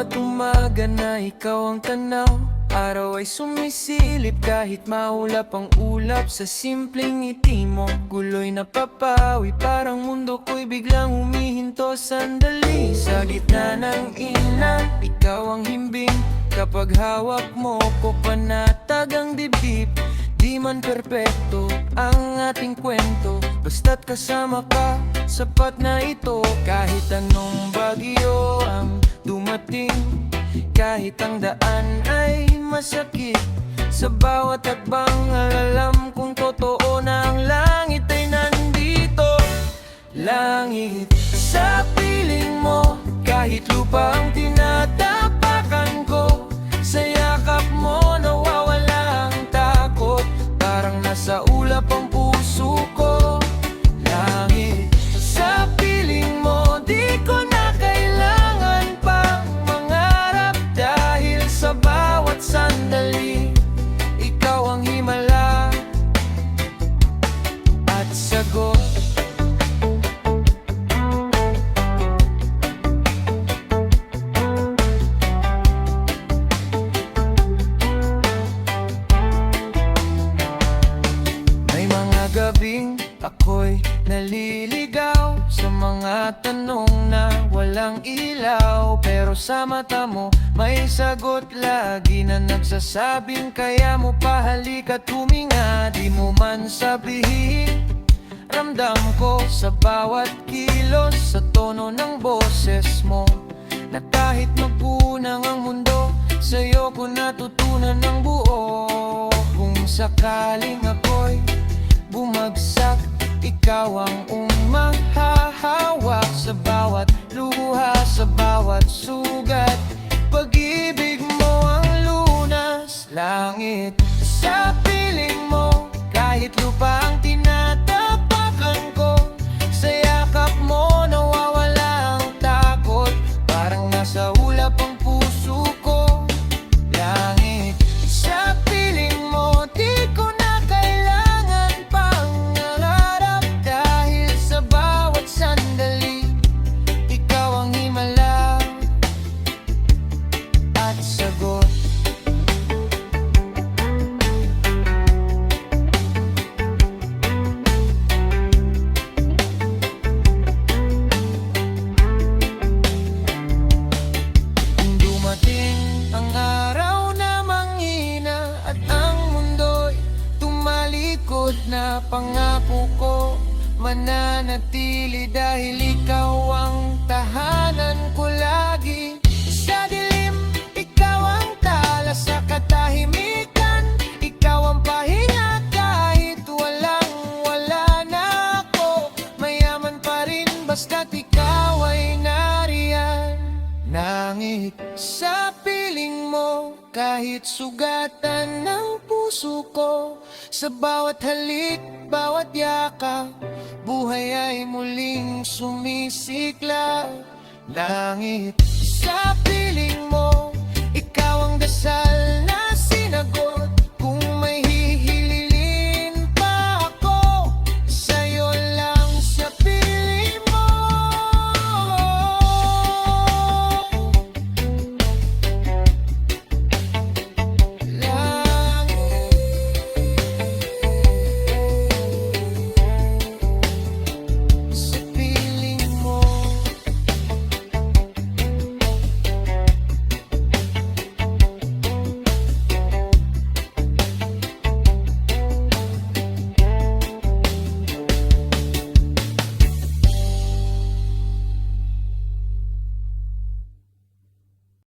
bawat umaga na ikaw ang tanaw, araw ay sumisilip kahit maulap ang ulap. Sa simpleng ngiti mo, gulo'y napapawi, parang mundo ko'y biglang humihinto sandali. Sa gitna ng inan, ikaw ang himbing, kapag hawak mo ko panatag ang dibdib. Di man perpekto ang ating kwento, basta't kasama ka, sapat na ito. Kahit anong bagyo ang dumating, kahit ang daan ay masakit, sa bawat hakbang alam kong totoo na ang langit ay nandito. Langit sa piling mo, kahit lupa ang tinatapakan ko, sa yakap mo nawawala ang takot, parang nasa ulap ang puso ko. Langit sa piling mo, di ko na kailangan pang mangarap, dahil sa bawat sandali, ikaw ang himala at sagot. Gabing ako'y naliligaw sa mga tanong na walang ilaw, pero sa mata mo may sagot lagi na nagsasabing kaya mo pa, halika't huminga. Di mo man sabihin, ramdam ko sa bawat kilos, sa tono ng boses mo, na kahit magpunang ang mundo, sa'yo ko natutunan ng buo. Kung sakaling ako'y bumagsak, ikaw ang umahahawak sa bawat luha, sa bawat sugat. Pag-ibig mo ang lunas. Langit sa piling mo, kahit lupa ang tinatapakan ko, sa yakap mo nawawala ang takot, parang nasa ulap ang puso ko. Langit sa piling mo, di ko na sagot. Kung dumating ang araw na manghina at ang mundo'y tumalikod na, pangako ko mananatili, dahil ikaw ang tahanan ko lagi. Sa dilim, ikaw ang tala, sa katahimikan, ikaw ang pahinga. Kahit walang-wala na ako, mayaman pa rin basta't ikaw ay nariyan. Langit sa piling mo, kahit sugatan ng puso ko, sa bawat halik, bawat yakap, buhay ay muling sumisikla. Langit sa piling mo,